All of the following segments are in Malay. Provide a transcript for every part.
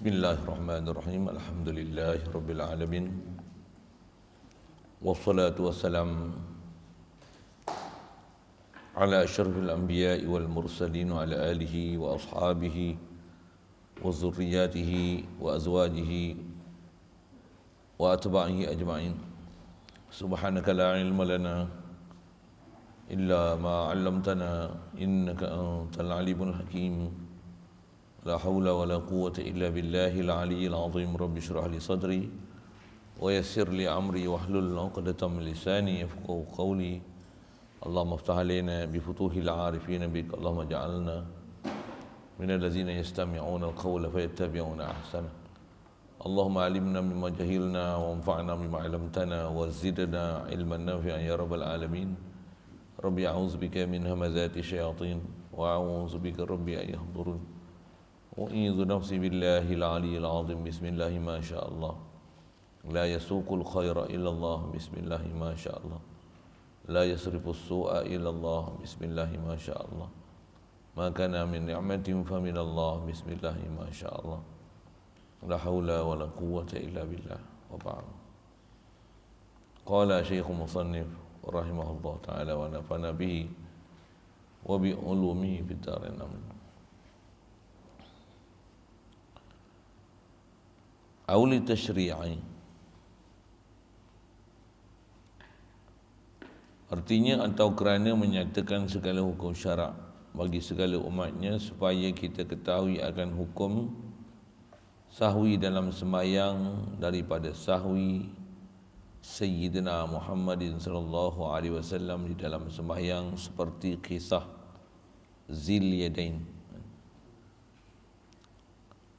Bismillahirrahmanirrahim. Alhamdulillahirabbil alamin. Wassalatu wassalam ala asyrafil anbiya'i wal mursalin wa ala alihi wa ashabihi wa zurriyyatihi wa azwajihi wa atba'ihi ajma'in. Subhanaka la ilma lana illa ma 'allamtana innaka antal alimul hakim. La hawla wa la quwwata illa billahil aliyyil azim. Rabbi shrah li sadri wa yassir li amri wahlul 'uqdatam min lisani yafqahu qawli. Allahumma iftah alaina bi futuhil 'arifin bik. Allahumma ij'alna minal ladzina yastami'una al-qawla fayattabi'una ahsana. Allahumma 'allimna mimma jahilna wa anfa'na mimma 'allamtana wa zidna 'ilman nafi'an ya rabbal alamin. Rabbi a'udzu bika min hamazati syayatin wa a'udzu bika rabbi an yahdurun. U'idzu nafsi billahil aliyyil azim. Bismillahi ma sya'allah. La yasuqul khaira illallah. Bismillahi ma sya'allah. La yasrifus su'a illallah. Bismillahi ma sya'allah. Ma kana min ni'matin fa minallah. Bismillahi ma sya'allah. La hawla wa la quwwata illa billah. Wa ba'd. Qala Syekhul Musannif rahimahullah ta'ala wa nafa'ana bihi wa bi ulumihi fid dharain amin. Auli tasyri'i, artinya atau kerana menyatakan segala hukum syarak bagi segala umatnya supaya kita ketahui akan hukum sahwi dalam sembahyang daripada sahwi Sayyidina Muhammadin sallallahu alaihi wasallam di dalam sembahyang seperti kisah Zil Yadain.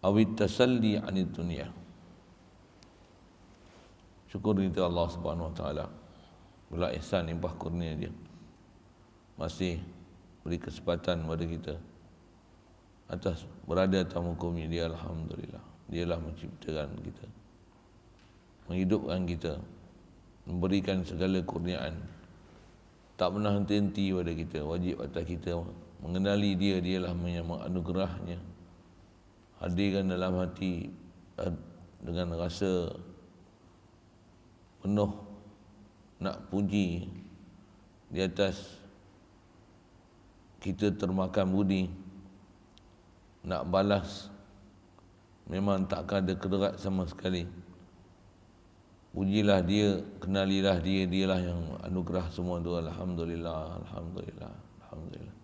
Awit tasalli 'anid dunya. Syukur kita Allah Subhanahu Wa Taala, bila ihsan limpah kurnia dia masih beri kesempatan kepada kita atas berada tamu kumi dia. Alhamdulillah, dialah menciptakan kita, menghidupkan kita, memberikan segala kurniaan, tak pernah henti-henti pada kita. Wajib atas kita mengenali dia, dialah yang menganugerahnya, hadirkan dalam hati dengan rasa penuh nak puji di atas kita termakan budi, nak balas memang takkan ada kederat sama sekali. Pujilah dia, kenalilah dia, dialah yang anugerah semua tu. Alhamdulillah, alhamdulillah, alhamdulillah.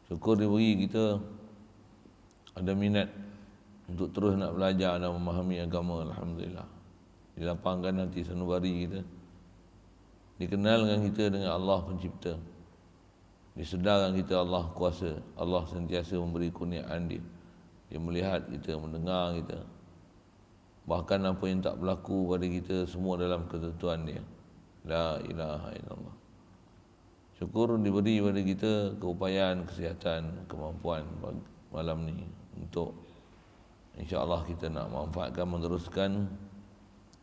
Syukur diberi kita ada minat untuk terus nak belajar dan memahami agama. Alhamdulillah, dilapangkan hati sanubari kita, dikenalkan kita dengan Allah pencipta, disedarkan kita Allah kuasa. Allah sentiasa memberi kurniaan dia. Dia melihat kita, mendengar kita, bahkan apa yang tak berlaku pada kita semua dalam ketentuan dia. La ilaha illallah. Syukur diberi pada kita keupayaan, kesihatan, kemampuan malam ni untuk insya-Allah kita nak manfaatkan, meneruskan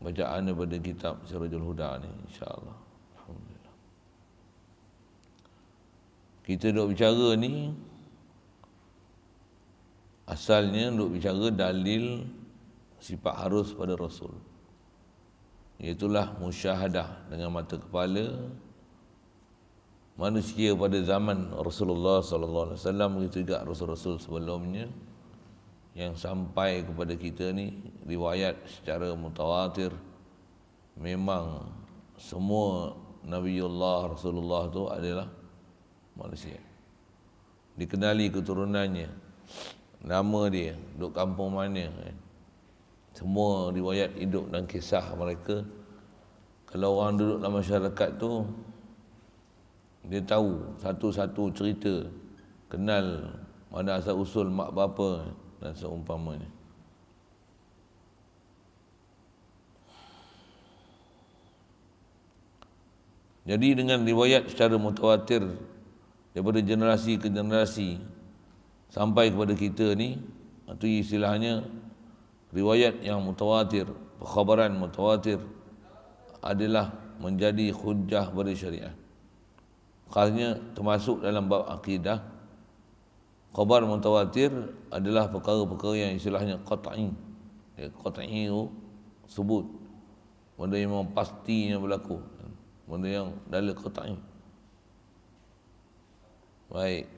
bacaan daripada kitab Sirajul Huda ni, insya-Allah. Alhamdulillah. Kita duk bicara ni asalnya duk bicara dalil sifat harus pada Rasul, iaitulah musyahadah dengan mata kepala manusia pada zaman Rasulullah sallallahu alaihi wasallam, begitu juga rasul-rasul sebelumnya yang sampai kepada kita ni riwayat secara mutawatir. Memang semua Nabiullah Rasulullah tu adalah manusia, dikenali keturunannya, nama dia, duduk kampung mana, semua riwayat hidup dan kisah mereka. Kalau orang duduk dalam masyarakat tu, dia tahu satu-satu cerita, kenal mana asal usul mak bapa dan seumpamanya. Jadi dengan riwayat secara mutawatir daripada generasi ke generasi sampai kepada kita ni, itu istilahnya riwayat yang mutawatir, khabaran mutawatir adalah menjadi hujjah pada syariat. Khasnya termasuk dalam bab akidah, Khabar mutawatir adalah perkara-perkara yang istilahnya qat'i. Qat'i itu sebut benda yang memang pastinya berlaku, benda yang dalil qat'i. Baik,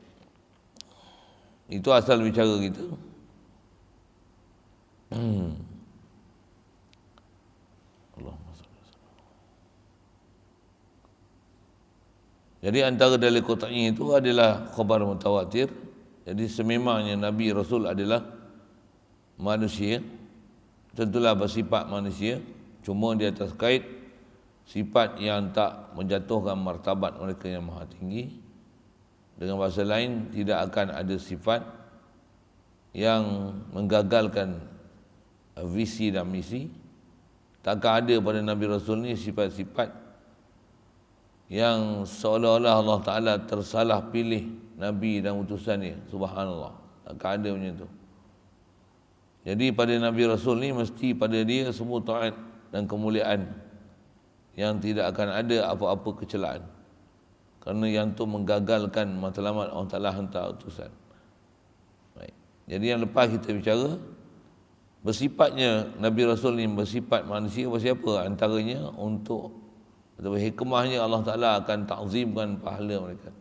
itu asal bicara kita. Jadi antara dalil qat'i itu adalah khabar mutawatir. Jadi sememangnya Nabi Rasul adalah manusia, tentulah bersifat manusia, cuma di atas kait sifat yang tak menjatuhkan martabat mereka yang maha tinggi. Dengan bahasa lain, tidak akan ada sifat yang menggagalkan visi dan misi. Takkan ada pada Nabi Rasul ni sifat-sifat yang seolah-olah Allah Ta'ala tersalah pilih Nabi dan utusannya. Subhanallah, takkan ada macam tu. Jadi pada Nabi Rasul ni mesti pada dia semua taat dan kemuliaan, yang tidak akan ada apa-apa kecelaan, kerana yang tu menggagalkan matlamat Allah Ta'ala hantar utusan. Baik. Jadi yang lepas kita bicara bersifatnya Nabi Rasul ni bersifat manusia, bersiapa? Antaranya untuk atau hikmahnya Allah Ta'ala akan takzimkan pahala mereka,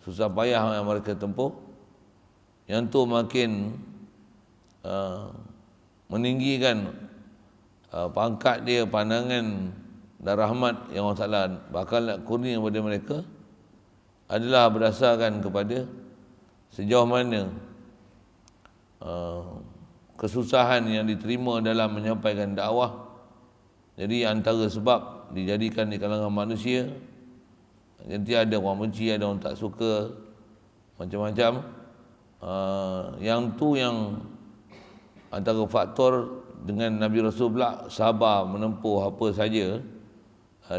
susah payah yang mereka tempuh, yang tu makin meninggikan pangkat dia, pandangan dan rahmat yang Allah Ta'ala bakal nak kurnia kepada mereka adalah berdasarkan kepada sejauh mana kesusahan yang diterima dalam menyampaikan dakwah. Jadi antara sebab dijadikan di kalangan manusia, nanti ada orang benci, ada orang tak suka, macam-macam. Yang tu yang antara faktor dengan Nabi Rasul pula sabar menempuh apa saja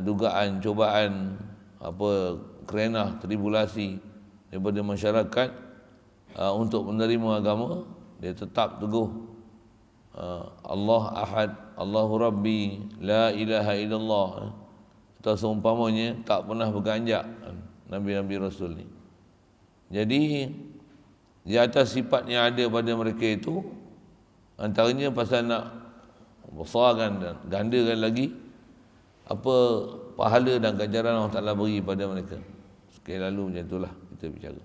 dugaan, cubaan, apa kerenah, tribulasi daripada masyarakat untuk menerima agama. Dia tetap teguh Allah Ahad, Allahu Rabbi, La ilaha illallah, atau seumpamanya, tak pernah berganjak Nabi-Nabi Rasul ni. Jadi di atas sifat yang ada pada mereka itu, antaranya pasal nak besarkan dan gandakan lagi apa pahala dan ganjaran Allah Ta'ala beri pada mereka. Sekali lalu macam itulah kita bicara.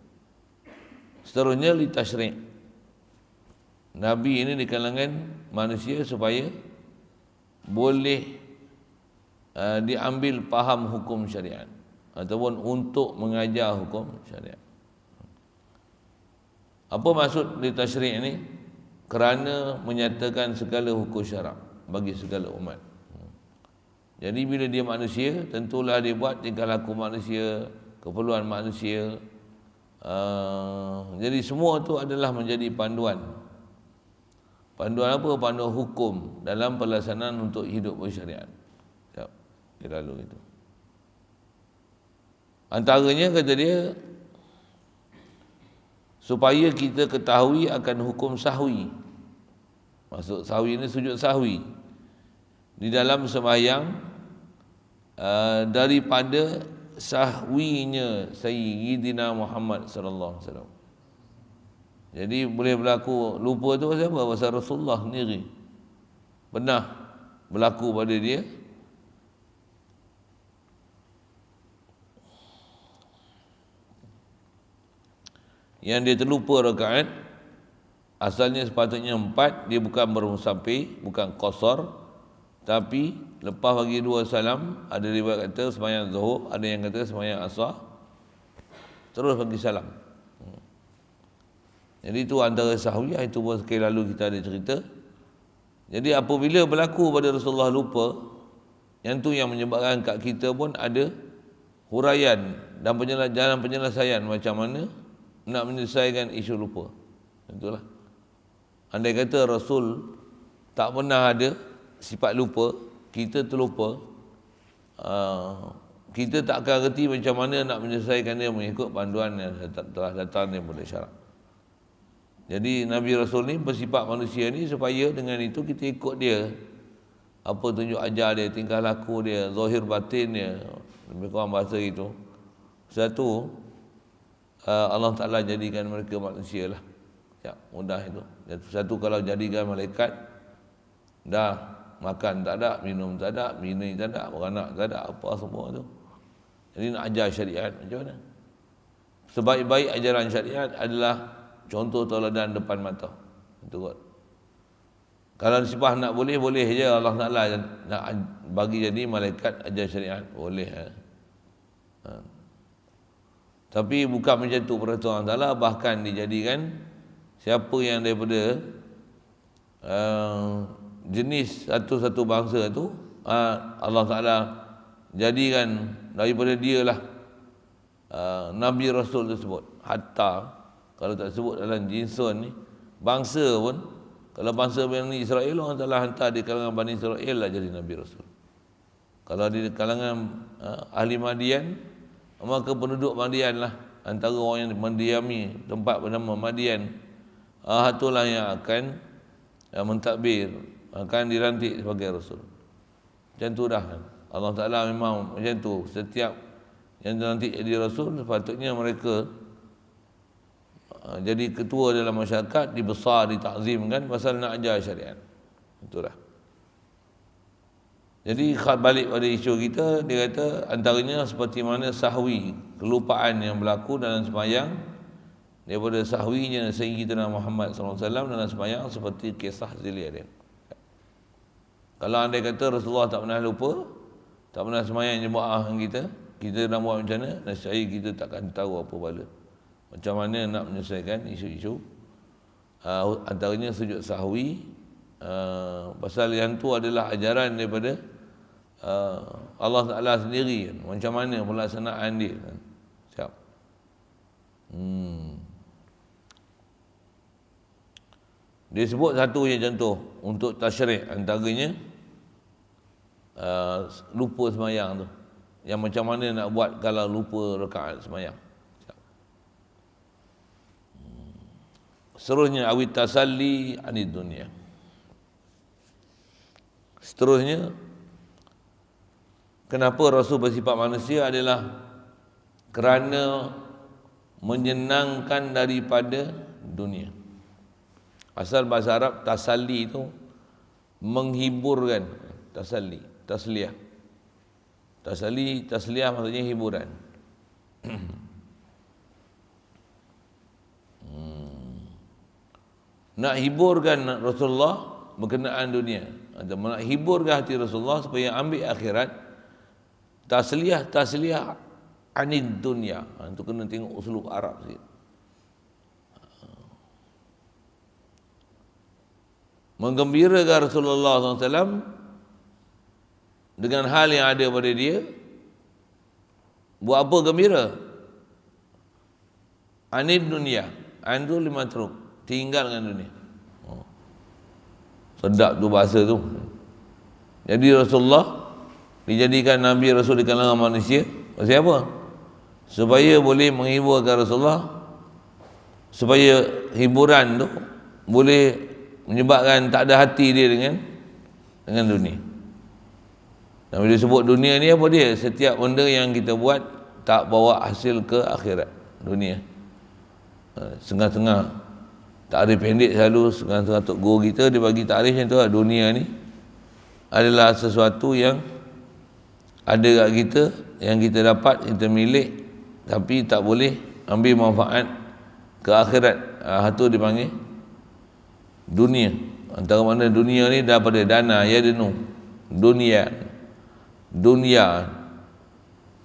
Seterusnya li tasyri'. Nabi ini di kalangan manusia supaya boleh diambil faham hukum syariat ataupun untuk mengajar hukum syariat. Apa maksud li tasyri' ini? Kerana menyatakan segala hukum syarak bagi segala umat. Jadi bila dia manusia, tentulah dia buat tingkah laku manusia, keperluan manusia. Jadi semua itu adalah menjadi panduan. Panduan apa? Panduan hukum dalam pelaksanaan untuk hidup bersyariat. Sekejap, dia lalu itu. Antaranya kata dia, supaya kita ketahui akan hukum sahwi. Maksud sahwi ini sujud sahwi di dalam sembahyang, daripada sahwinya Sayyidina Muhammad sallallahu alaihi wasallam. Jadi boleh berlaku lupa tu pasal apa? Pasal Rasulullah sendiri pernah berlaku pada dia. Yang dia terlupa rakaat, asalnya sepatutnya 4, dia bukan bermusafir, bukan qasar, tapi lepas bagi 2 salam, ada riwayat kata sembahyang zuhur, ada yang kata sembahyang asar, terus bagi salam. Jadi itu antara sahwiyah, itu pun sekali lalu kita ada cerita. Jadi apabila berlaku pada Rasulullah lupa, yang tu yang menyebabkan kat kita pun ada huraian dan jalan penyelesaian macam mana nak menyelesaikan isu lupa. Itulah. Andai kata Rasul tak pernah ada sifat lupa, kita terlupa, kita tak akan reti macam mana nak menyelesaikan dia mengikut panduan yang telah datang daripada syarak. Jadi Nabi Rasul ni bersifat manusia ni supaya dengan itu kita ikut dia. Apa tunjuk ajar dia, tingkah laku dia, zahir batin dia, lebih kurang bahasa itu. Satu, Allah Ta'ala jadikan mereka manusia lah. Ya, mudah itu. Satu kalau jadikan malaikat, dah makan tak ada, minum tak ada, bini tak ada, beranak tak ada, apa semua tu. Jadi nak ajar syariat macam mana? Sebaik-baik ajaran syariat adalah contoh tauladan depan mata. Itu kot. Kalau sifah nak boleh je Allah Ta'ala nak bagi jadi malaikat ajar syariat. Boleh. Tapi bukan macam tu peraturan Allah Ta'ala, bahkan dijadikan siapa yang daripada jenis satu-satu bangsa tu Allah Ta'ala jadikan daripada dia lah Nabi Rasul tersebut. Hatta kalau tak sebut dalam jinsun ni, bangsa pun, kalau bangsa Bani Israel, Allah Ta'ala hantar di kalangan Bani Israel lah jadi Nabi Rasul. Kalau di kalangan ahli Madian, maka penduduk Madian lah, antara orang yang mendiami tempat bernama Madian, itulah yang akan mentadbir, akan dilantik sebagai Rasul. Macam tu dah. Allah Ta'ala memang macam tu. Setiap yang nanti jadi Rasul, sepatutnya mereka jadi ketua dalam masyarakat, dibesar, ditakzimkan pasal nak ajar syariat. Itulah. Jadi balik pada isu kita, dia kata antaranya seperti mana sahwi, kelupaan yang berlaku dalam sembahyang, daripada sahwinya Sayyidina Muhammad SAW dalam sembahyang seperti kisah Ziliyadin. Kalau andai kata Rasulullah tak pernah lupa, tak pernah sembahyang jemaah dengan kita nak buat macam mana? Nescaya kita takkan tahu apa bala. Macam mana nak menyelesaikan isu-isu. Antaranya sujud sahwi. Pasal yang tu adalah ajaran daripada Allah Ta'ala sendiri kan. Macam mana pelaksanaan dia kan. Siap. Dia sebut satu je contoh untuk tasyrik, antaranya lupa semayang tu. Yang macam mana nak buat kalau lupa rakaat semayang. Seterusnya awit tasalli anid dunia. Seterusnya, kenapa Rasul bersifat manusia adalah kerana menyenangkan daripada dunia. Asal bahasa Arab tasalli itu menghiburkan. Tasalli, tasliyah. Tasalli, tasliyah maksudnya hiburan. Nak hiburkan Rasulullah berkenaan dunia, atau nak hiburkan hati Rasulullah supaya ambil akhirat. Tasliyah anid dunia. Itu kena tengok uslub Arab sikit. Menggembirakan Rasulullah SAW dengan hal yang ada pada dia. Buat apa gembira? Anid dunia. Andu lima truk, tinggalkan dunia. Sedap tu bahasa tu. Jadi Rasulullah dijadikan Nabi Rasul di kalangan manusia. Pasal apa? Supaya boleh menghiburkan Rasulullah, supaya hiburan tu boleh menyebabkan tak ada hati dia dengan dunia. Dan bila sebut dunia ni apa dia? Setiap benda yang kita buat tak bawa hasil ke akhirat. Dunia setengah-setengah, takrif pendek selalu setengah-setengah tok guru kita dia bagi takrif macam tu. Dunia ni adalah sesuatu yang ada kat kita, yang kita dapat, kita milik, tapi tak boleh ambil manfaat ke akhirat. Itu dipanggil dunia. Antara mana dunia ni daripada dana ya denu. Dunia.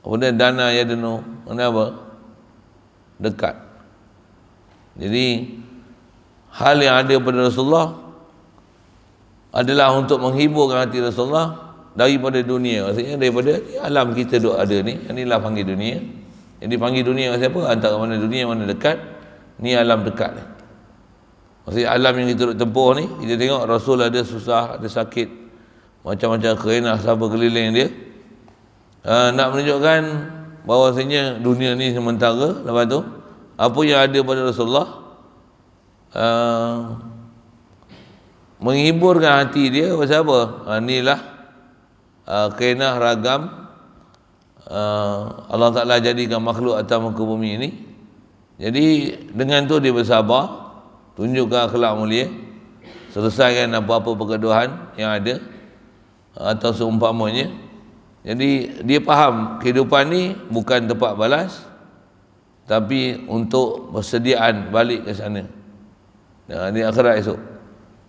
Apa dia dana ya denu? Kenapa? Dekat. Jadi hal yang ada pada Rasulullah adalah untuk menghiburkan hati Rasulullah daripada dunia. Maksudnya daripada alam kita duk ada ni. Inilah panggil dunia. Jadi panggil dunia siapa? Antara mana dunia mana dekat, ni alam dekat ni. Maksudnya alam yang kita duk tempuh ni, kita tengok Rasul ada susah, ada sakit, macam-macam kerenah sahabat keliling dia. Nak menunjukkan bahawasanya dunia ni sementara. Lepas tu apa yang ada pada Rasulullah menghiburkan hati dia. Pasal apa? Inilah kerenah ragam Allah Ta'ala jadikan makhluk atas muka bumi ini. Jadi dengan tu dia bersabar, tunjukkan akhlak mulia, selesaikan apa-apa pergaduhan yang ada atau seumpamanya. Jadi dia faham kehidupan ni bukan tempat balas, tapi untuk persediaan balik ke sana di akhirat esok.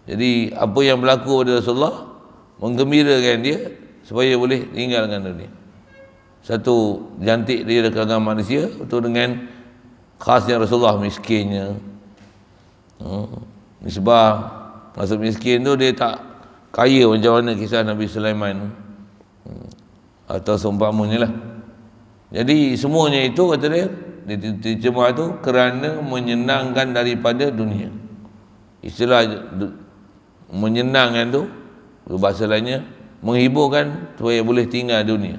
Jadi apa yang berlaku pada Rasulullah menggembirakan dia supaya boleh tinggalkan dunia. Satu, cantik dia dari kalangan manusia, itu dengan khasnya Rasulullah miskinnya. Misbah maksud miskin tu dia tak kaya macam mana kisah Nabi Sulaiman atau seumpamanya lah. Jadi semuanya itu kata dia diterjemah tu kerana menyenangkan daripada dunia. Istilah menyenangkan tu bahasa lainnya menghiburkan supaya boleh tinggal dunia,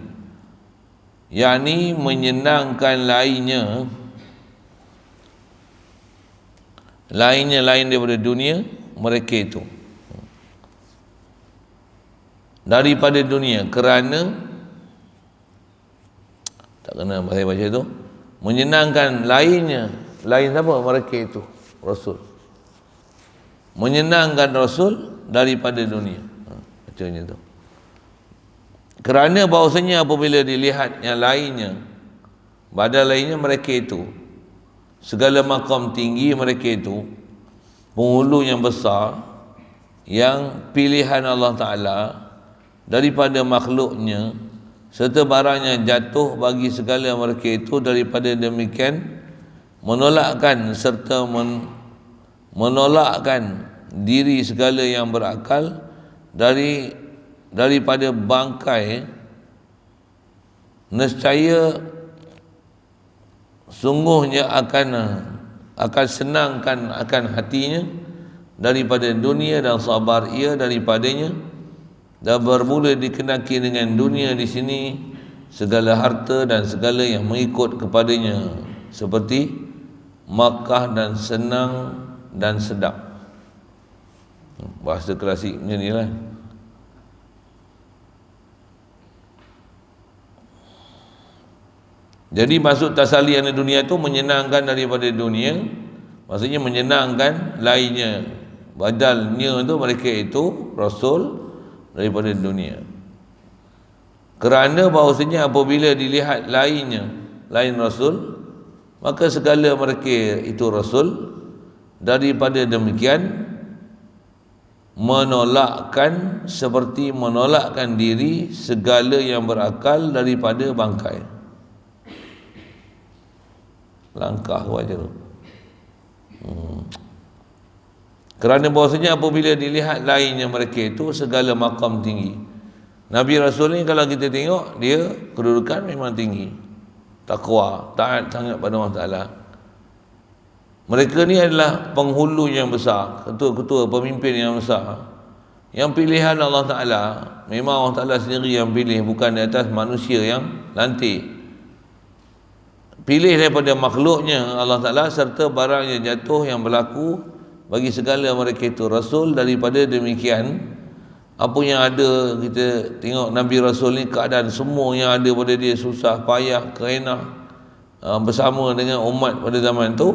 yakni menyenangkan lain daripada dunia mereka itu daripada dunia, kerana tak kena baca itu, menyenangkan lain siapa? Mereka itu Rasul, menyenangkan Rasul daripada dunia. Macamnya tu. Kerana bahawasanya apabila dilihat yang lainnya, badal lainnya mereka itu, segala makam tinggi mereka itu, penghulu yang besar, yang pilihan Allah Ta'ala daripada makhluknya, serta barang yang jatuh bagi segala mereka itu, daripada demikian menolakkan serta menolakkan diri segala yang berakal daripada bangkai, nescaya sungguhnya akan senangkan akan hatinya daripada dunia dan sabar ia daripadanya, dan bermula dikenaki dengan dunia di sini segala harta dan segala yang mengikut kepadanya, seperti Makkah dan senang dan sedap. Bahasa klasik macam ni lah. Jadi maksud tasalli ana dunia tu menyenangkan daripada dunia, maksudnya menyenangkan lainnya, badalnya tu mereka itu Rasul daripada dunia. Kerana bahawasanya apabila dilihat lain Rasul, maka segala mereka itu Rasul, daripada demikian menolakkan seperti menolakkan diri segala yang berakal daripada bangkai. Langkah wajar tu. Kerana bahawasanya apabila dilihat lainnya mereka itu segala makam tinggi. Nabi Rasul ni kalau kita tengok, dia kedudukan memang tinggi, takwa, taat sangat pada Allah Ta'ala. Mereka ni adalah penghulu yang besar, ketua-ketua pemimpin yang besar, yang pilihan Allah Ta'ala. Memang Allah Ta'ala sendiri yang pilih, bukan di atas manusia yang lantik. Pilih daripada makhluknya Allah Ta'ala, serta barang yang jatuh yang berlaku bagi segala mereka itu Rasul. Daripada demikian, apa yang ada, kita tengok Nabi Rasul ni, keadaan semua yang ada pada dia susah, payah, kerenah, bersama dengan umat pada zaman tu,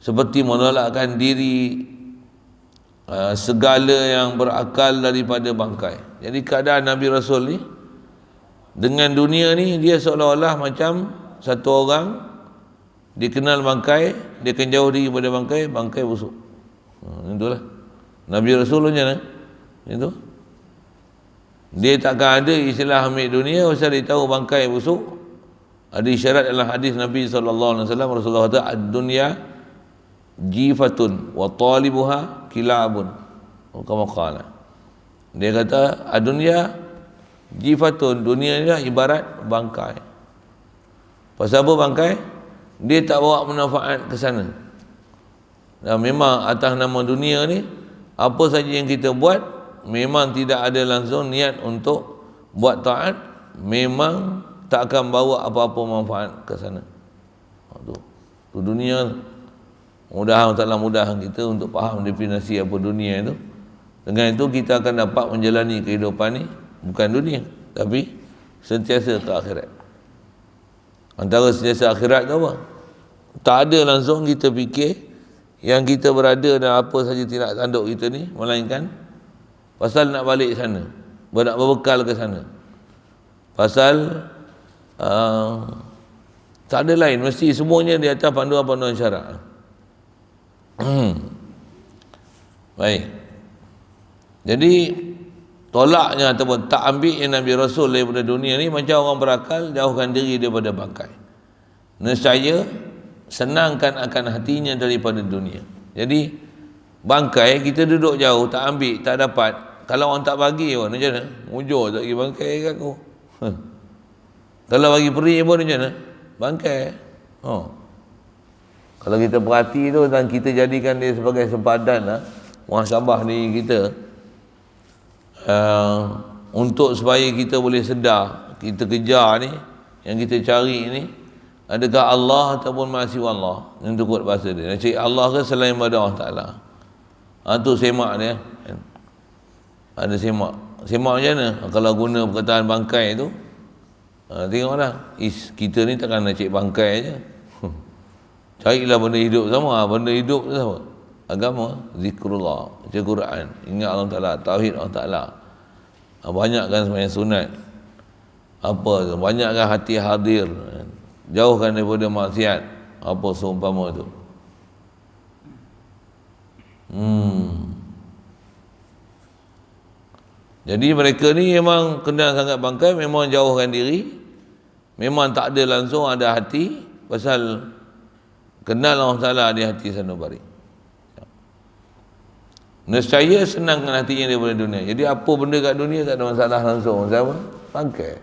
seperti menolakkan diri segala yang berakal daripada bangkai. Jadi keadaan Nabi Rasul ni dengan dunia ni, dia seolah-olah macam satu orang dikenal bangkai, dia akan jauh diri pada bangkai busuk. Itulah Nabi Rasul macam mana? Itu dia takkan ada istilah ambil dunia pasal dia tahu bangkai busuk. Ada isyarat dalam hadis Nabi SAW. Rasulullah kata, ad-dunya jifatun wa talibuha kilabun. Kama qala. Dia kata ad-dunya jifatun, dunia ni ibarat bangkai. Pasal apa bangkai? Dia tak bawa manfaat ke sana. Dan memang atas nama dunia ni, apa saja yang kita buat, memang tidak ada langsung niat untuk buat taat, memang tak akan bawa apa-apa manfaat ke sana. Tu dunia. Mudah-mudahan Allah mudahkan kita untuk faham definisi apa dunia itu. Dengan itu kita akan dapat menjalani kehidupan ni bukan dunia, tapi sentiasa ke akhirat. Antara sentiasa akhirat tu apa? Tak ada langsung kita fikir yang kita berada dan apa saja tindak tanduk kita ni, melainkan pasal nak balik sana, nak berbekal ke sana. Pasal tak ada lain, mesti semuanya di atas panduan-panduan syarak. Baik. Jadi tolaknya ataupun tak ambilnya Nabi Rasul daripada dunia ni macam orang berakal jauhkan diri daripada bangkai. Nescaya senangkan akan hatinya daripada dunia. Jadi bangkai kita duduk jauh, tak ambil, tak dapat. Kalau orang tak bagi pun macam mana? Mujur tak bagi bangkai kat aku. Kalau bagi peri pun macam mana? Bangkai. Kalau kita perhati tu dan kita jadikan dia sebagai sempadan lah, muhasabah diri kita, untuk supaya kita boleh sedar kita kejar ni, yang kita cari ni, adakah Allah ataupun masih Allah, yang tu kot bahasa dia. Nak cari Allah ke selain pada Allah Ta'ala. Tu semak dia. Ada semak. Semak macam mana? Kalau guna perkataan bangkai tu, tengoklah, kita ni takkan nak cari bangkai je. Carilah benda hidup sama. Benda hidup tu sama. Agama, zikrullah, baca Quran, ingat Allah Ta'ala, tauhid Allah Ta'ala. Banyakkan sembahyang sunat. Apa tu? Banyakkan hati hadir. Jauhkan daripada maksiat. Apa seumpama tu? Jadi mereka ni memang kena sangat bangkai, memang jauhkan diri, memang tak ada langsung ada hati, pasal kenal Allah Ta'ala di hati sanubari. Nescaya senangkan hatinya daripada dunia. Jadi apa benda kat dunia tak ada masalah langsung. Siapa? Bangkai.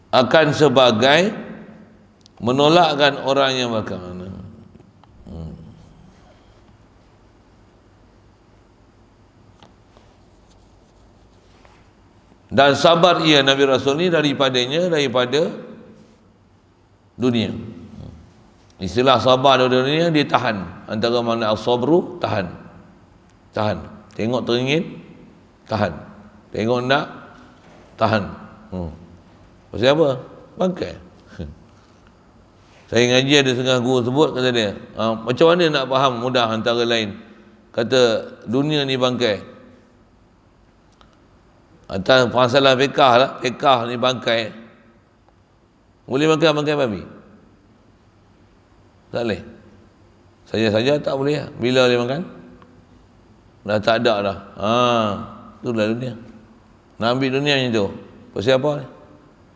Akan sebagai menolakkan orang yang bagaimana. Dan sabar ia Nabi Rasul ni daripada dunia. Istilah sabar daripada dunia, dia tahan. Antara makna as-sabru, tahan. Tengok teringin, tahan. Tengok nak, tahan. Pasal apa? Bangkai. Saya ngaji ada setengah guru sebut, kata dia, macam mana nak faham mudah antara lain, kata dunia ni bangkai. Atas masalah fiqah lah, fiqah ni bangkai. Boleh makan bangkai babi? Tak boleh. Saja-saja tak boleh. Bila boleh makan? Dah tak ada dah. Itulah dunia. Nak ambil dunia macam tu. Pasal apa?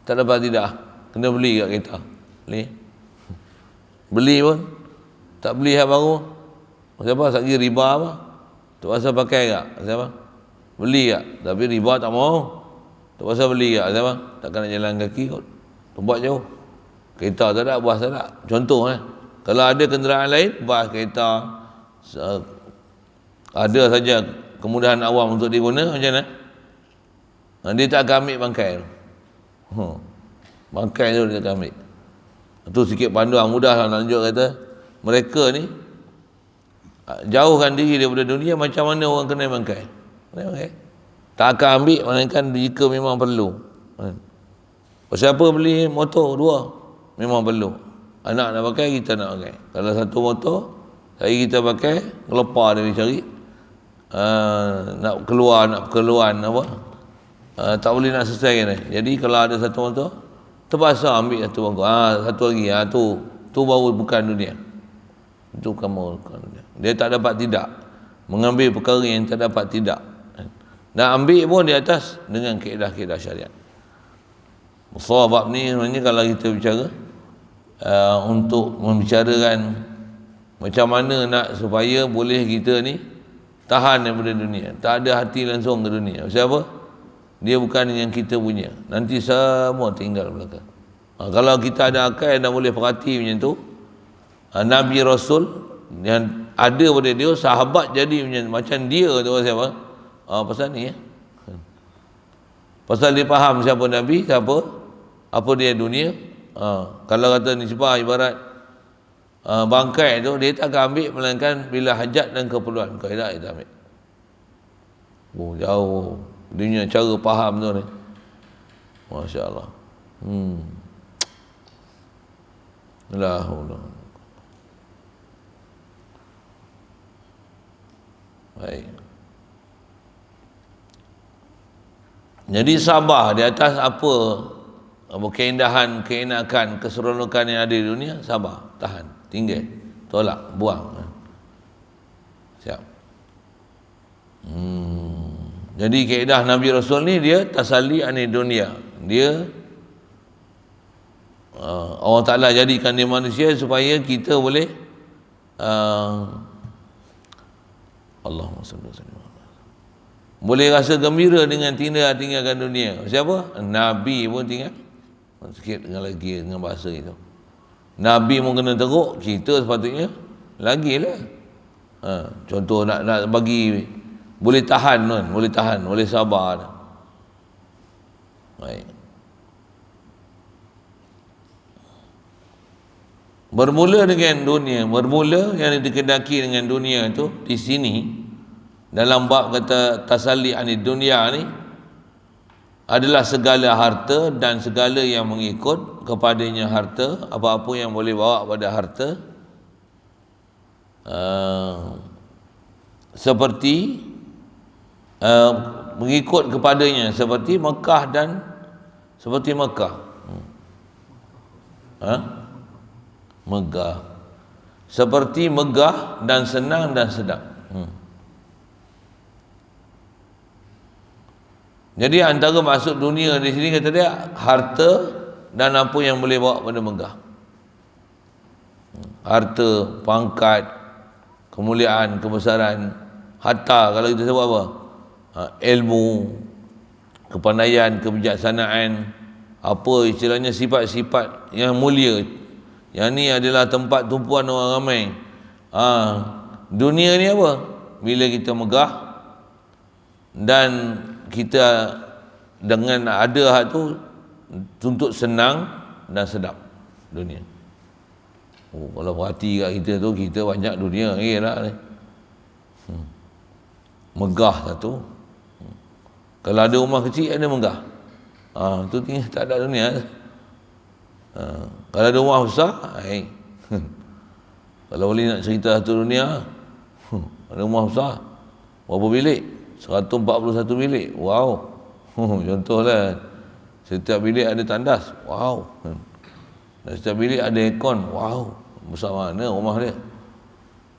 Tak dapat tidak. Kena beli kat kita. Beli pun tak beli hal baru. Pasal apa? Sagi riba apa? Tak pasal pakai tak? Pasal apa? Beli tak? Tapi riba tak mau. Tak pasal beli tak? Pasal apa? Takkan nak jalan kaki kot. Tempat jauh. Kereta tak ada, bas tak ada. Contoh kalau ada kenderaan lain, bas, kereta, ada saja kemudahan awam untuk diguna, macam mana? Dia tak akan ambil bangkai tu. Bangkai tu dia tak akan ambil. Itu sikit panduan mudah lah nak tunjuk, kata mereka ni jauhkan diri daripada dunia macam mana orang kena bangkai. Tak akan ambil melainkan jika memang perlu. Pasal apa beli motor dua? Memang perlu. Anak nak pakai, kita nak pakai. Kalau satu motor, hari kita pakai, kelepar dia cari. Nak keluar, nak keluar apa? Tak boleh nak selesai kan. Jadi kalau ada satu motor, terpaksa ambil satu motor. Satu lagi, tu baru bukan dunia. Itu kamu bukan dunia. Dia tak dapat tidak. Mengambil perkara yang tak dapat tidak. Nak ambil pun di atas dengan kaedah-kaedah syariat. Bab ni sebenarnya kalau kita bicara, untuk membicarakan macam mana nak supaya boleh kita ni tahan daripada dunia, tak ada hati langsung ke dunia. Sebab apa? Dia bukan yang kita punya, nanti semua tinggal belakang. Kalau kita ada akal dan boleh perhati macam tu, Nabi Rasul yang ada pada dia, sahabat jadi macam dia tu. Siapa? Pasal ni pasal dia faham siapa Nabi, siapa, apa dia dunia. Kalau kata nisbah ibarat bangkai tu, dia tak akan ambil melainkan bila hajat dan keperluan. Kaedah dia ambil. Jauh dunia cara faham tu ni. Masya Allah. La haula. Baik. Jadi sabar di atas apa keindahan, keenakan, keseronokan yang ada di dunia, sabar, tahan, tinggal, tolak, buang. Siap. Jadi kaedah Nabi Rasul ni dia tasalli anid dunia. Dia Allah Ta'ala jadikan dia manusia supaya kita boleh Allahumma salli wa sallim, boleh rasa gembira dengan tinggalkan dunia. Siapa? Nabi pun tinggal. Sikit dengan lagi dengan bahasa itu. Nabi pun kena teruk, kita sepatutnya lagilah. Contoh nak bagi boleh tahan kan, boleh sabar. Baik. Bermula dengan dunia, bermula yang dikehendaki dengan dunia itu di sini dalam bab kata tasalli anid dunia ni adalah segala harta dan segala yang mengikut kepadanya harta, apa-apa yang boleh bawa pada harta, seperti mengikut kepadanya seperti Mekah dan seperti Mekah. Megah, seperti megah dan senang dan sedap. Jadi antara maksud dunia di sini kata dia harta dan apa yang boleh bawa pada megah. Harta, pangkat, kemuliaan, kebesaran, hatta kalau kita sebut apa? Ilmu, kepandaian, kebijaksanaan, apa istilahnya sifat-sifat yang mulia. Yang ni adalah tempat tumpuan orang ramai. Dunia ni apa? Bila kita megah dan kita dengan ada hak tu tuntut senang dan sedap dunia. Kalau perhati kat kita tu, kita banyak dunia lagi lah ni. Megah satu. Kalau ada rumah kecil ada megah. Tu tinggal tak ada dunia. Kalau ada rumah besar, kalau boleh nak cerita satu dunia, ada rumah besar, berapa bilik? 141 bilik. Wow. Contohlah, setiap bilik ada tandas. Wow. Dan setiap bilik ada aircon. Wow. Besar mana rumah dia?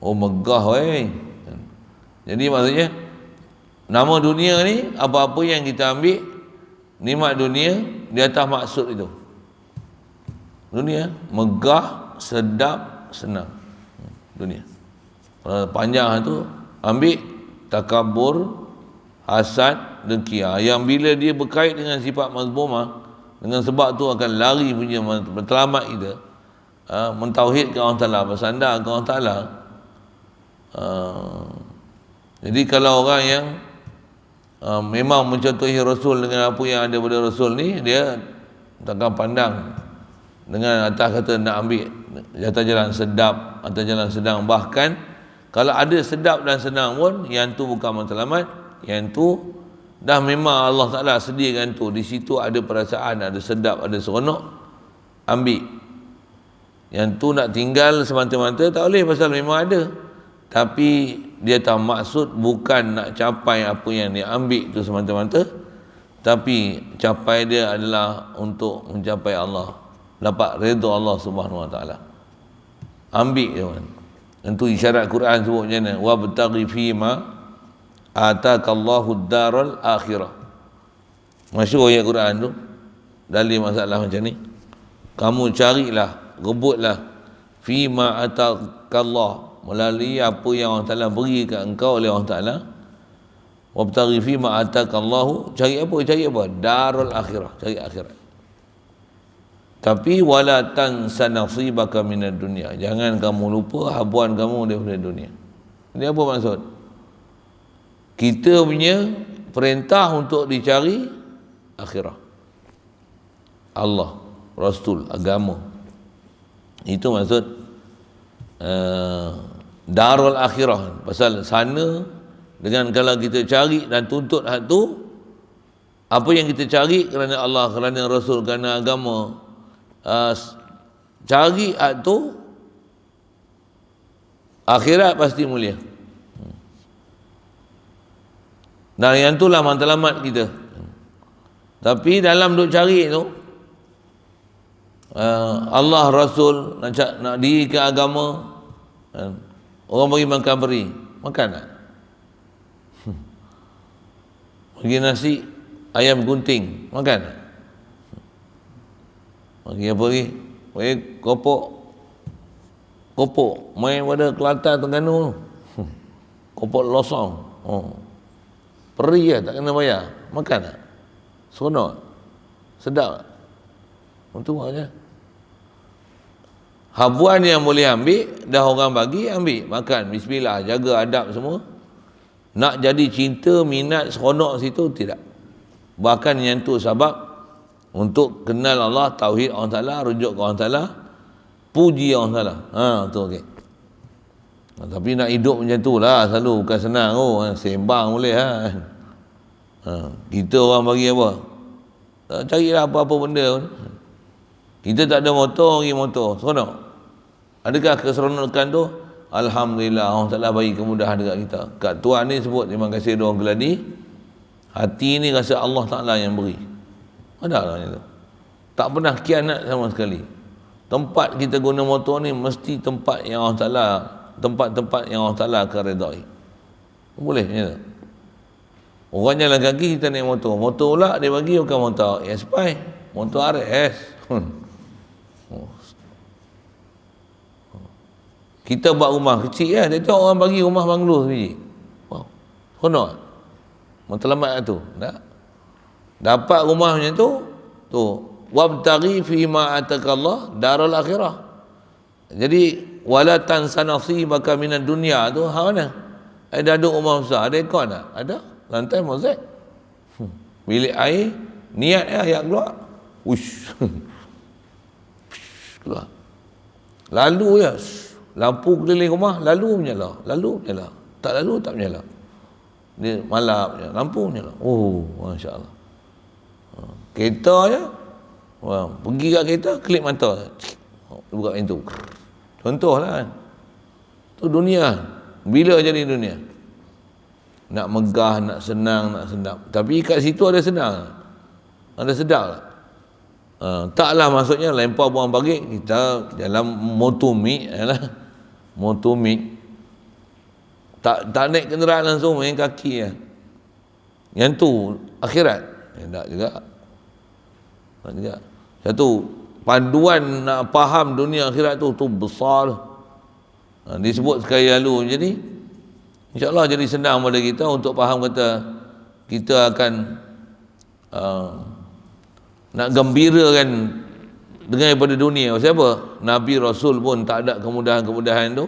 Oh, megah weh. Jadi maksudnya nama dunia ni apa-apa yang kita ambil nikmat dunia di atas maksud itu. Dunia megah, sedap, senang. Dunia. Panjang tu ambil takabur, hasad, dengki. Yang bila dia berkait dengan sifat mazmumah, dengan sebab tu akan lari punya bertelamat kita, mentauhidkan Allah Ta'ala, bersandar ke Allah Ta'ala. Jadi kalau orang yang memang mencontohi Rasul dengan apa yang ada pada Rasul ni, dia takkan pandang dengan atas kata nak ambil atas jalan sedap, atas jalan sedang. Bahkan kalau ada sedap dan senang pun, yang tu bukan matlamat, yang tu dah memang Allah Ta'ala sediakan tu. Di situ ada perasaan, ada sedap, ada seronok, ambil. Yang tu nak tinggal semata-mata tak boleh, pasal memang ada. Tapi dia tak maksud bukan nak capai apa yang dia ambil tu semata-mata, tapi capai dia adalah untuk mencapai Allah, dapat redha Allah Subhanahu Wa Taala. Ambil je kan. Tentu isyarat Quran sebut macam mana? Wabtaghi fima atakallahu daral akhirah. Masyhur ayat Quran tu dalam masalah macam ni. Kamu carilah, rebutlah fima atakallah, melalui apa yang Allah Ta'ala beri kat engkau oleh Allah Ta'ala. Wabtaghi fima atakallahu, cari apa? Cari apa? Darul akhirah, cari akhirat. Tapi wala tansa nasibaka minad dunya, jangan kamu lupa habuan kamu daripada dunia. Ini apa maksud? Kita punya perintah untuk dicari akhirah, Allah, Rasul, agama. Itu maksud darul akhirah. Pasal sana, dengan kalau kita cari dan tuntut hak tu, apa yang kita cari kerana Allah, kerana Rasul, kerana agama, cari hak tu, akhirat pasti mulia. Dan yang itulah matlamat kita. Tapi dalam duk cari tu, Allah Rasul nak dirikan agama, orang bagi makan beri, makan tak? Bagi nasi ayam gunting, makan tak? Bagi apa lagi? Bagi kopok main pada Kelantan Terengganu, kopok losong, peri lah, tak kena bayar, makan tak? Seronok, sedap tak? Itu aja. Habuan yang boleh ambil, dah orang bagi, ambil, makan, bismillah, jaga adab semua. Nak jadi cinta, minat, seronok situ, tidak. Bahkan yang tu sebab untuk kenal Allah, tauhid Allah Ta'ala, rujuk ke Allah Ta'ala, puji Allah Ta'ala. Tu okey. Tapi nak hidup macam tu lah, selalu bukan senang. Sembang boleh kita orang bagi apa? Carilah apa-apa benda pun. Kita tak ada motor, pergi motor, seronok. Adakah keseronokan tu? Alhamdulillah, Allah Ta'ala bagi kemudahan dekat kita. Kat Tuhan ni sebut, terima kasih doa geladi, hati ni rasa Allah Ta'ala yang beri. Ada lah itu. Tak pernah khianat sama sekali. Tempat kita guna motor ni mesti tempat yang Allah Ta'ala, tempat-tempat yang Allah Ta'ala akan redai. Boleh macam tu. Orang jalan kaki, kita naik motor. Motor pula dia bagi bukan motor Aspy, motor RS. Kita buat rumah kecil lah, dia tahu orang bagi rumah banglo sebiji. Wow, seronok. Matlamat tu. Tak? Dapat rumah macam tu, wabtaghi fi ma ataqallah darul akhirah. Jadi wala tansa nasibaka minad dunya tu hak mana? Ada rumah besar, ada aircon tak? Ada. Lantai mozaik. Bilik air, niat ayat keluar. Uish. Keluar. Lalu ya, lampu keliling rumah lalu menyala, tak lalu tak menyala. Dia malap je, lampu menyala. Oh, masya-Allah. Kereta je, pergi kat kereta, klip mata, buka pintu. Contohlah kan. Tu dunia. Bila jadi dunia? Nak megah, nak senang, nak sedap. Tapi kat situ ada senang, ada sedap tak? Taklah maksudnya lempar buang bagi kita dalam motomik lah. Motomik tak naik kenderaan langsung, main kaki lah. Yang tu akhirat tak juga. Tak juga. Satu panduan nak faham dunia akhirat tu besar. Disebut sekali lalu. Jadi insya-Allah jadi senang pada kita untuk faham, kata kita akan nak gembirakan dengan daripada dunia. Siapa? Nabi Rasul pun tak ada kemudahan-kemudahan tu.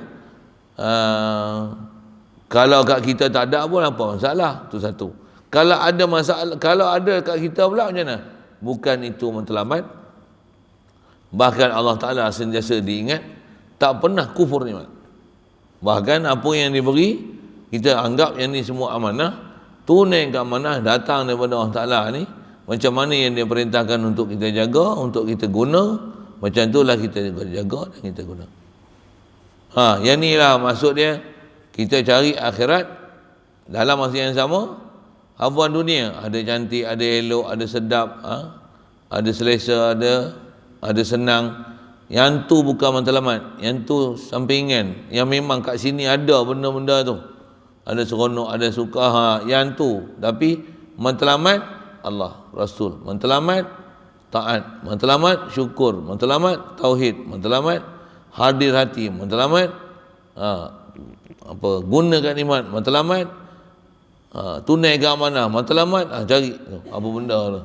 Kalau kat kita tak ada pun apa masalah? Tu satu. Kalau ada masalah, kalau ada kat kita pula macam mana? Bukan itu matlamat. Bahkan Allah Ta'ala sentiasa diingat, tak pernah kufur nikmat. Bahkan apa yang diberi, kita anggap yang ni semua amanah, tunaikan amanah datang daripada Allah Ta'ala ni. Macam mana yang dia perintahkan untuk kita jaga, untuk kita guna, macam itulah kita jaga dan kita guna. Yang ni lah maksud dia, kita cari akhirat dalam masa yang sama. Habuan dunia, ada cantik, ada elok, ada sedap, ada selesa, ada senang. Yang tu bukan matlamat, yang tu sampingan, yang memang kat sini ada benda-benda tu, ada seronok, ada suka, yang tu. Tapi matlamat Allah, Rasul, matlamat taat, matlamat syukur, matlamat tauhid, matlamat hadir hati, matlamat gunakan nikmat, matlamat tunaikan amanah, matlamat cari apa benda tu.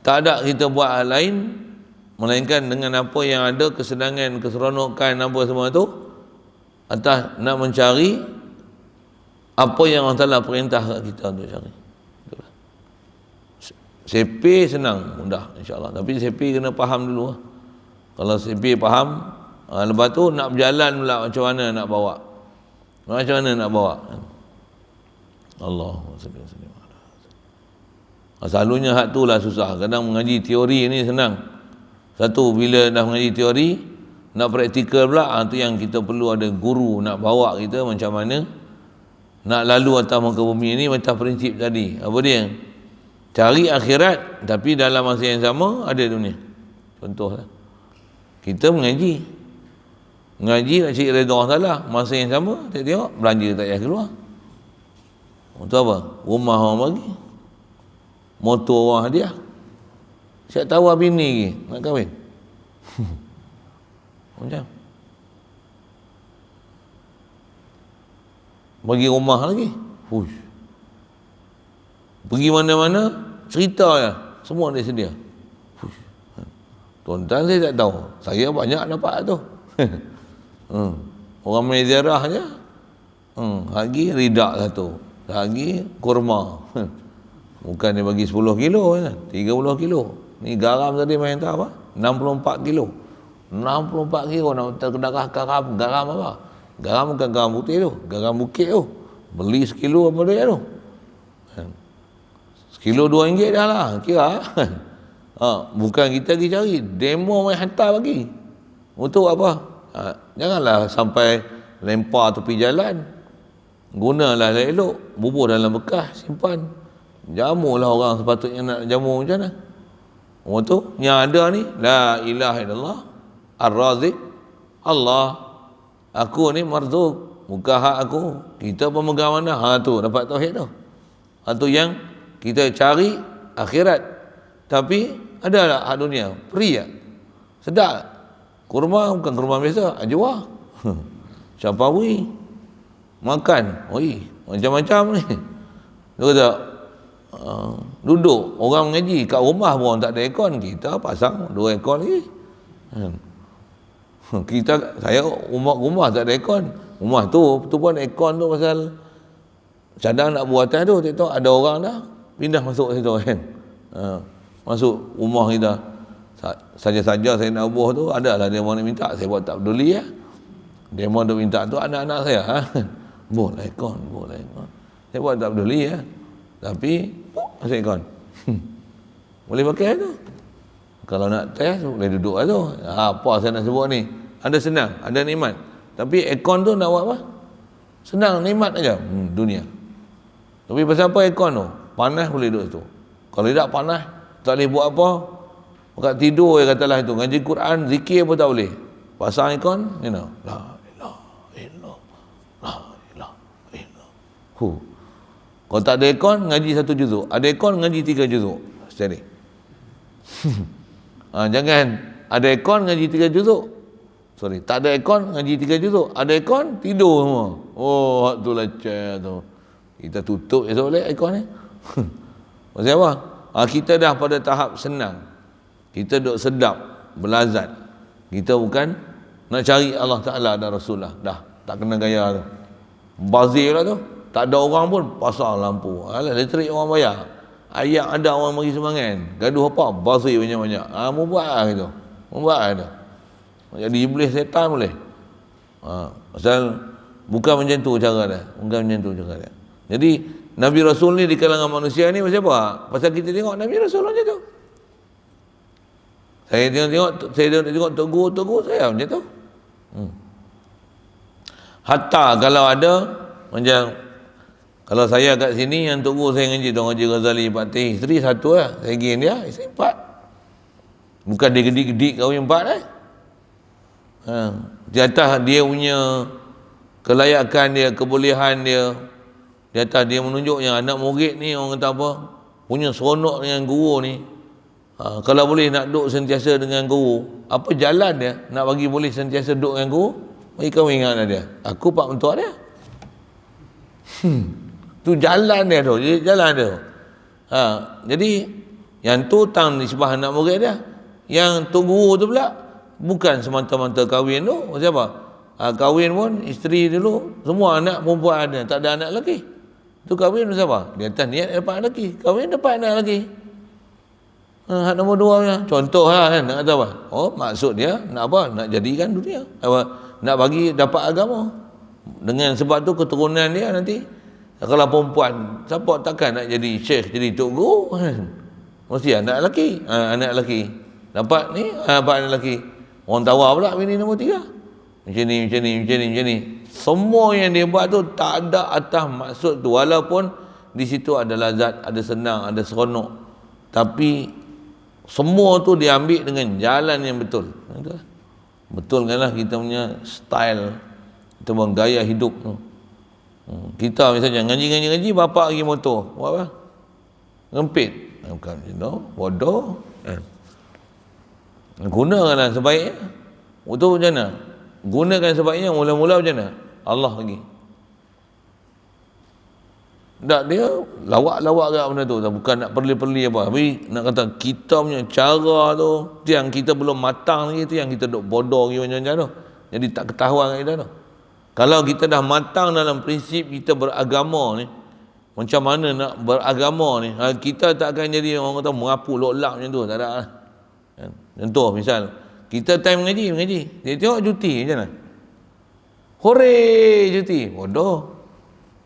Tak ada kita buat hal lain melainkan dengan apa yang ada, kesenangan, keseronokan, apa semua tu atas nak mencari apa yang Allah Ta'ala perintah kat kita untuk cari. CP senang, mudah insya-Allah. Tapi CP kena faham dulu. Kalau CP faham, lepas tu nak berjalan pula macam mana nak bawa. Macam mana nak bawa. Allahumma salli wa sallim. Selalunya hak tu lah susah. Kadang mengaji teori ni senang. Satu, bila dah mengaji teori, nak praktikal pula, tu yang kita perlu ada guru nak bawa kita macam mana nak lalu atas muka bumi ni. Macam prinsip tadi, apa dia? Cari akhirat, tapi dalam masa yang sama ada dunia. Contohlah, kita mengaji nak cari redha Allah Ta'ala, masa yang sama tengok belanja tak payah keluar. Untuk apa? Rumah orang bagi, motor orang hadiah. Siap tahu bini lagi nak kahwin. Macam bagi rumah lagi. Hush. Pergi mana-mana cerita ya, semua dia sedia. Hush. Tuan-tuan saya tak tahu, saya banyak dapat tu. Orang main ziarah je, lagi ridak satu, lagi kurma. Bukan dia bagi 10 kilo, 30 kilo. Ni garam tadi main tahu apa? 64 kilo. 64 kilo nak terkedarah garam apa? Garam bukan garam putih tu, garam bukit tu. Beli sekilo apa dia tu? Sekilo RM2 dah lah, kira. Bukan kita pergi cari, demo main hantar bagi. Untuk apa? Janganlah sampai lempar tepi jalan. Gunalah elok, bubur dalam bekas, simpan. Jamulah orang sepatutnya nak jamu macam mana. Orang tu yang ada ni, la ilaha illallah ar-razik Allah, aku ni marzuk, bukan hak aku. Kita pemegang mana? Tu dapat tauhid tu. Tu yang kita cari akhirat. Tapi ada tak hak dunia? Free tak? Sedap tak? Kurma bukan kurma biasa, ajwa. Syafawi. Makan. Oi, macam-macam ni. Dia kata, duduk orang mengaji kat rumah pun tak ada aircon, kita pasang 2 aircon lagi. Saya rumah tak ada aircon. Rumah tu pun aircon tu pasal cadang nak buat atas tu, tengok ada orang dah pindah masuk situ kan. Masuk rumah kita. Saja-saja saya nak buah tu, adalah dia mau nak minta, saya buat tak peduli ya. Dia mau nak minta tu anak-anak saya. Boleh aircon. Saya buat tak peduli ya. Tapi masuk aircon. Boleh pakai tu. Kalau nak test boleh duduk lah tu. Apa saya nak sebut ni? Ada senang, ada nikmat. Tapi aircon tu nak buat apa? Senang, nikmat aja. Dunia. Tapi pasal apa aircon tu? Panas boleh duduk situ. Kalau tidak panas, tak boleh buat apa. Kat tidur ya katalah itu. Ngaji Quran, zikir pun tak boleh. Pasang aircon, you know. La ilaha illallah. La ilaha illallah. Kalau tak ada aircon, ngaji 1 juzuk. Ada aircon, ngaji 3 juzuk. Steady. Jangan ada aircon, ngaji 3 juzuk. Sorry, tak ada aircon, ngaji 3 juzuk. Ada aircon, tidur semua. Oh, tu leceh tu. Kita tutup esok boleh aircon ni. Maksudnya apa? Kita dah pada tahap senang. Kita duduk sedap, belazat. Kita bukan nak cari Allah Ta'ala dan Rasulullah. Dah, tak kena gaya tu. Bazir lah tu. Tak ada orang pun pasang lampu. Alah, elektrik orang bayar. Ayat ada orang bagi sumbangan. Gaduh apa? Bazir banyak-banyak. Mubat lah gitu. Mubat lah tu. Jadi iblis setan boleh. Pasal bukan macam tu cara dia. Bukan macam tu cara dia. Jadi Nabi Rasul ni di kalangan manusia ni pasal apa? Pasal kita tengok Nabi Rasul macam tu. Saya tengok Tok Guru saya macam tu. Hatta kalau ada macam kalau saya kat sini yang Tok Guru saya ngaji Tuan Haji Ghazali Patih, isteri satu lah. Saya pergi dia, isteri 4. Bukan dia gedik-gedik kahwin 4 di atas dia punya kelayakan dia, kebolehan dia, di atas dia menunjuk yang anak murid ni orang kata apa, punya seronok dengan guru ni. Kalau boleh nak duduk sentiasa dengan guru, apa jalan dia nak bagi boleh sentiasa duduk dengan guru? Bagi kahwin dengan anak dia. Aku pak mentua dia. Tu jalan dia tu, jalan dia. Jadi yang tu tang nisbah anak murid dia. Yang tu guru tu pula bukan semata-mata kahwin tu. Macam apa? Kahwin pun isteri dulu semua anak perempuan ada, tak ada anak lelaki. Tu kahwin macam apa? Dia atas niat dapat anak lelaki, kahwin dapat anak lelaki. Hak nombor 2 nya. Contohlah kan, nak kata apa? Oh, maksud dia nak apa? Nak jadikan dunia. Apa? Nak bagi dapat agama. Dengan sebab tu keturunan dia nanti kalau perempuan, siapa takkan nak jadi syekh, jadi tok guru kan? Mesti anak lelaki. Anak lelaki. Dapat ni, dapat lelaki. Orang tawar pula bini nombor 3. Macam ni. Semua yang dia buat tu tak ada atas maksud tu. Walaupun di situ ada lazat, ada senang, ada seronok. Tapi semua tu dia ambil dengan jalan yang betul. Betulkanlah kita punya style, kita punya gaya hidup tu. Kita misalnya ngaji, bapak pergi motor. Buat apa? Ngempit. Bukan macam tu. Bodoh. Gunakanlah sebaiknya. Itu macam mana? Gunakan sebaiknya, mula-mula macam mana? Allah lagi. Tak, dia lawak-lawak kat benda tu. Bukan nak perli-perli apa. Tapi nak kata kita punya cara tu, yang kita belum matang lagi tu, yang kita duk bodoh lagi macam-macam tu. Jadi tak ketahuan kat kita tu. Kalau kita dah matang dalam prinsip kita beragama ni, macam mana nak beragama ni, kita tak akan jadi orang kata merapu lok-lak macam tu. Tak ada lah. Contoh misal, kita time mengaji. Dia tengok cuti macam mana? Hore cuti. Bodoh.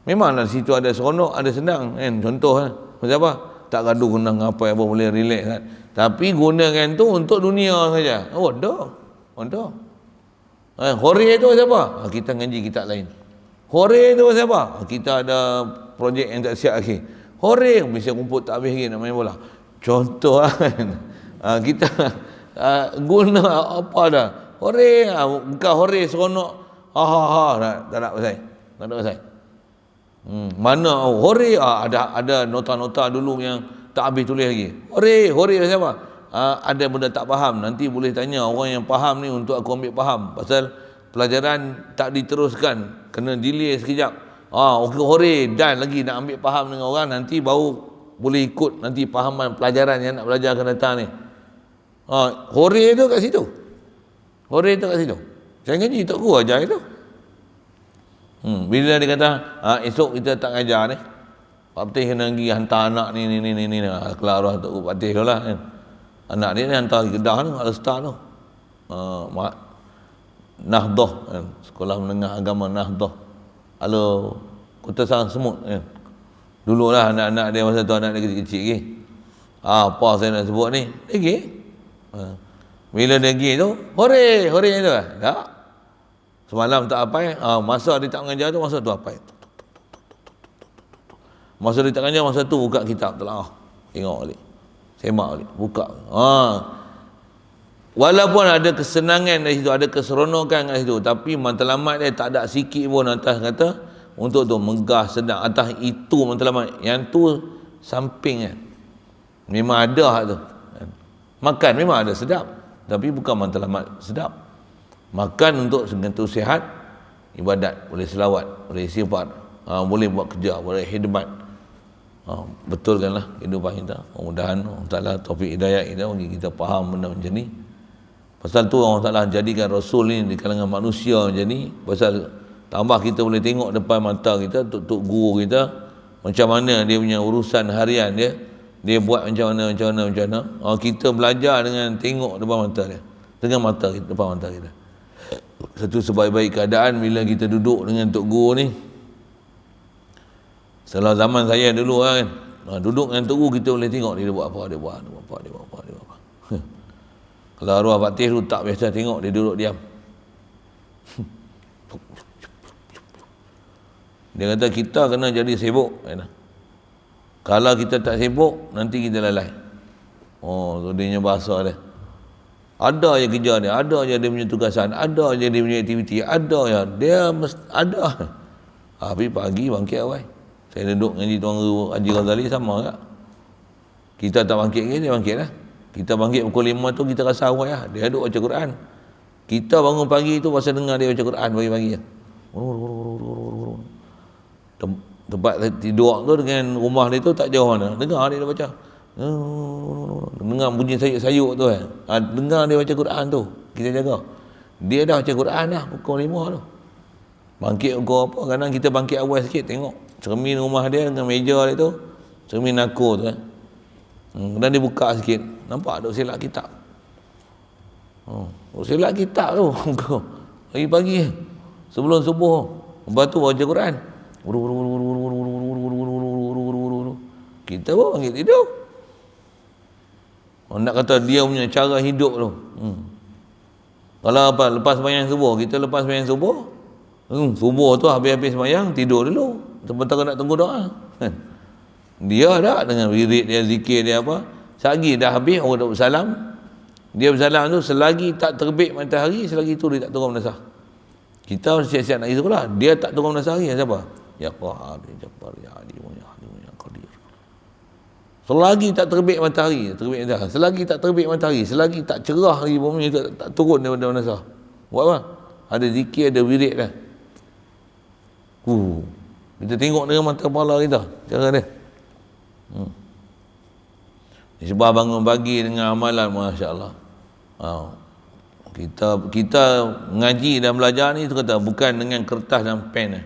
Memanglah situ ada seronok, ada senang kan. Contoh lah. Macam apa? Tak gaduh guna apa boleh relax kan. Tapi gunakan tu untuk dunia saja. Bodoh. Hore tu siapa? Kita ngaji kita lain. Hore tu siapa? Kita ada projek yang tak siap lagi. Hore bisa kumpul tak habis lagi nak main bola. Contoh kan. Kita guna apa dah? Hore, bukan hore seronok. Tak nak pasal. Mana hore ada nota-nota dulu yang tak habis tulis lagi. Hore siapa? Ada benda tak faham, nanti boleh tanya orang yang faham ni untuk aku ambil faham. Pasal pelajaran tak diteruskan, kena delay sekejap. Hore dan lagi nak ambil faham dengan orang, nanti baru boleh ikut nanti fahaman pelajaran yang nak belajar akan datang ni. Hore tu kat situ. Saya ngaji tak guru ajar itu. Bila dia kata esok kita tak ngajar ni, Pak Patih kena pergi hantar anak ni kelar arwah Tok Pak Patih tu lah kan. Anak dia ni hantar pergi Kedah tu, Al-Star tu. Nahdah kan, sekolah menengah agama Nahdah. Ala Kota Sarang Semut kan. Dululah anak-anak dia masa tu, anak dia kecil-kecil lagi. Apa saya nak sebut ni? Lagi. Bila dia pergi tu, hore tu lah. Tak. Semalam tak apai, masa dia tak mengajar tu, masa tu apai. Masa dia tak mengajar, masa tu buka kitab telah. Tengok balik. Semak balik. Buka. Walaupun ada kesenangan dari situ, ada keseronokan dari situ, tapi matlamat dia tak ada sikit pun atas kata untuk tu megah sedang atas itu matlamat. Yang tu sampingnya. Memang ada hak tu. Makan memang ada sedap, tapi bukan matlamat sedap. Makan untuk sentuh sihat, ibadat, boleh selawat, boleh istighfar, boleh buat kerja, boleh khidmat. Betulkanlah kehidupan kita. Mudah-mudahan Allah Ta'ala taufik hidayah kita bagi kita faham benda macam ni. Pasal tu Allah Ta'ala jadikan Rasul ni di kalangan manusia macam ni. Pasal tambah kita boleh tengok depan mata kita, tuk guru kita, macam mana dia punya urusan harian dia buat macam mana. Kita belajar dengan tengok depan mata dia, dengan mata kita, depan mata kita. Satu sebaik-baik keadaan bila kita duduk dengan tok guru ni. Setelah zaman saya dulu kan, duduk dengan tok guru kita boleh tengok dia buat apa. Kalau arwah Pak Tih tu tak biasa tengok dia duduk diam. Dia kata kita kena jadi sibuk. Kalau kita tak sibuk, nanti kita lalai. Tu dia punya bahasa dia. Ada je kerja dia, ada je dia punya tugasan, ada je dia punya aktiviti, ada je. Dia mesti ada. Tapi pagi bangkit awal. Saya duduk ngaji Tuan Guru Haji Ghazali sama tak? Kita tak bangkit ke, dia bangkit lah. Kita bangkit pukul 5 tu kita rasa awal lah. Dia duduk baca Quran. Kita bangun pagi tu pasal dengar dia baca Quran pagi-pagi. Tempat tidur tu dengan rumah dia tu tak jauh mana. Dengar dia baca. Dengar bunyi sayuk-sayuk tu kan. Dengar dia baca Quran tu. Kita jaga. Dia dah baca Quran dah pukul 5 tu. Bangkit pukul apa? Kadang kita bangkit awal sikit tengok cermin rumah dia dengan meja dia tu. Cermin aku tu kan. Dan dia buka sikit. Nampak duk silap kitab. Duk silap kitab tu. Pagi-pagi. Sebelum subuh. Lepas tu baca Quran. Kita pun panggil tidur. Orang nak kata dia punya cara hidup tu. Kalau apa, lepas sembahyang subuh, kita lepas sembahyang subuh, subuh tu habis-habis sembahyang, tidur dulu. Sementara nak tunggu doa. Kan? Dia dah dengan wirid dia, zikir dia apa. Selagi dah habis, orang dah bersalam. Dia bersalam tu, selagi tak terbit matahari, selagi tu dia tak turun menasah. Kita siap-siap nak pergi sekolah. Dia tak turun menasah hari. Siapa? Ya Qahhar, Ya Jabbar, Ya Alim, Ya Halim, Ya Qadir. Selagi tak terbit matahari, selagi tak terbit matahari, selagi tak cerah lagi bumi, tak turun daripada menasah. Buat apa? Ada zikir, ada wirid dah. Kita tengok dengan mata kepala kita, cara dia. Sebab bangun pagi dengan amalan, masya-Allah. Kita mengaji dan belajar ni tu kata bukan dengan kertas dan pen,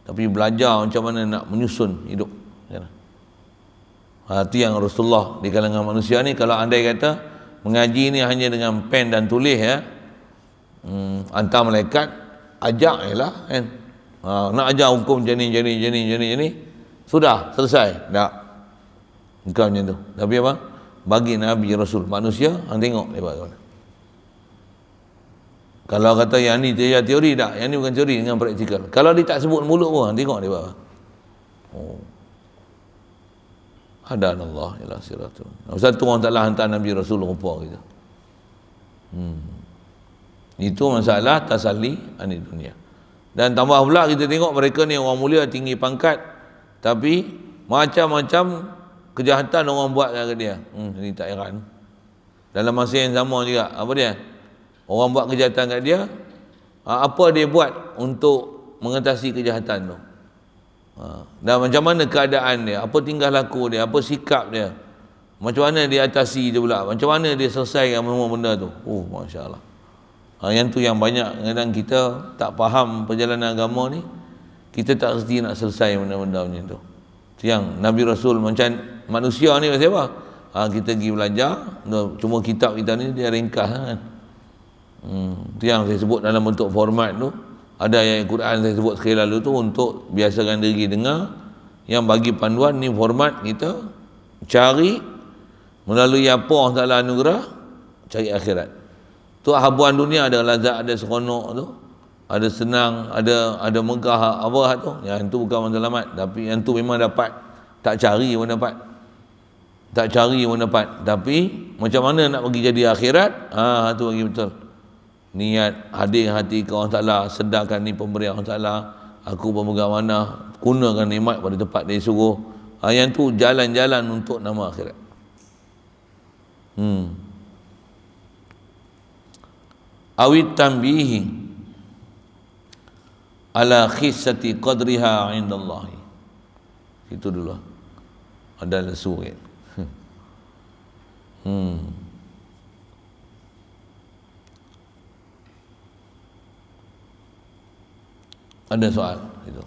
tapi belajar macam mana nak menyusun hidup. Itu yang Rasulullah di kalangan manusia ni, kalau andai kata mengaji ni hanya dengan pen dan tulis hantar malaikat ajak jelah kan. Nak ajar hukum macam ni, sudah selesai. Tak. Bukan macam tu. Tapi apa? Bagi Nabi Rasul manusia, hang tengok dia buat mana. Kalau kata yang ni teori tak, yang ni bukan teori dengan praktikal. Kalau dia tak sebut mulut pun, tengok dia buat. Hadanallah ila siratul. Satu orang taklah hantar Nabi Rasul rupa kita. Itu masalah tasalli ani dunia. Dan tambah pula kita tengok mereka ni orang mulia, tinggi pangkat, tapi macam-macam kejahatan orang buat kat dia. Ini tak heran. Dalam masa yang sama juga, apa dia? Orang buat kejahatan kat dia, apa dia buat untuk mengatasi kejahatan tu? Dan macam mana keadaan dia, apa tingkah laku dia, apa sikap dia, macam mana dia atasi dia pula, macam mana dia selesaikan semua benda tu. Masya Allah. Yang tu yang banyak kadang kita tak faham perjalanan agama ni, kita tak reti nak selesai benda-benda macam tu. Yang Nabi Rasul macam manusia ni macam apa? Kita pergi belajar, cuma kitab kita ni dia ringkas kan. Itu yang saya sebut dalam bentuk format tu. Ada ayat Quran saya sebut sekali lalu tu untuk biasakan diri dengar. Yang bagi panduan ni format kita cari melalui apa Allah Ta'ala anugerah, cari akhirat. Tu habuan dunia ada lazat, ada seronok tu, ada senang, ada megah apa tu. Yang tu bukan matlamat, tapi yang tu memang dapat. Tak cari pun dapat. Tak cari pun dapat. Tapi macam mana nak pergi jadi akhirat? Tu bagi betul. Niat hadir hati ke Allah Ta'ala, sedangkan ni pemberian Allah Ta'ala, aku pemegang amanah, gunakan nikmat pada tempat dia suruh. Yang tu jalan-jalan untuk nama akhirat. Awit tanbihi ala khissati qadriha indallah. Itu dulu. Ada surat. Ada soal itu.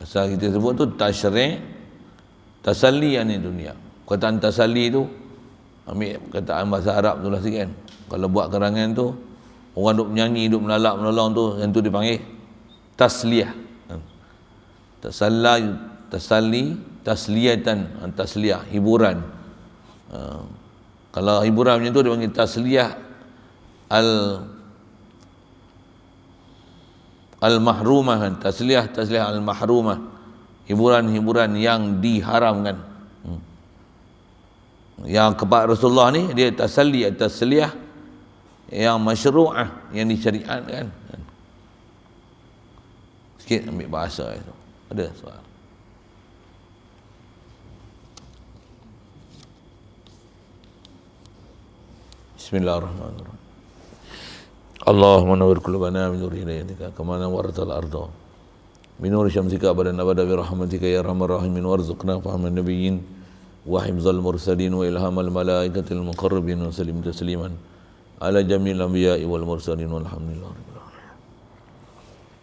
Asal kita sebut tu tasyri' tasalli ani dunia. Perkataan tasalli tu ambil perkataan bahasa Arab tu lah sikit kan. Kalau buat karangan tu orang duk menyanyi, duk melalak menolong tu, yang tu dipanggil tasliyah. Tasalli, tasliyatan, tasliyah, hiburan. Kalau hiburan macam tu dipanggil tasliyah al-mahrumah, tasliyah al-mahrumah, hiburan-hiburan yang diharamkan. Yang kepada Rasulullah ni dia tasalli, tasliyah yang masyru'ah, yang disyariatkan. Sikit ambil bahasa itu. Ada soal. Bismillahirrahmanirrahim. Allahumma nawwir qulubana min nuri hidayatika kama nawwartal arda min nuri syamsika abadan abada bi rahmatika ya arhamar rahimin warzuqna fahman nabiyyin wa hifzal mursalin wa ilhamal malaikatil muqarrabin wa sallim tasliman ala jamil anbiya'i wal mursalin walhamdulillah.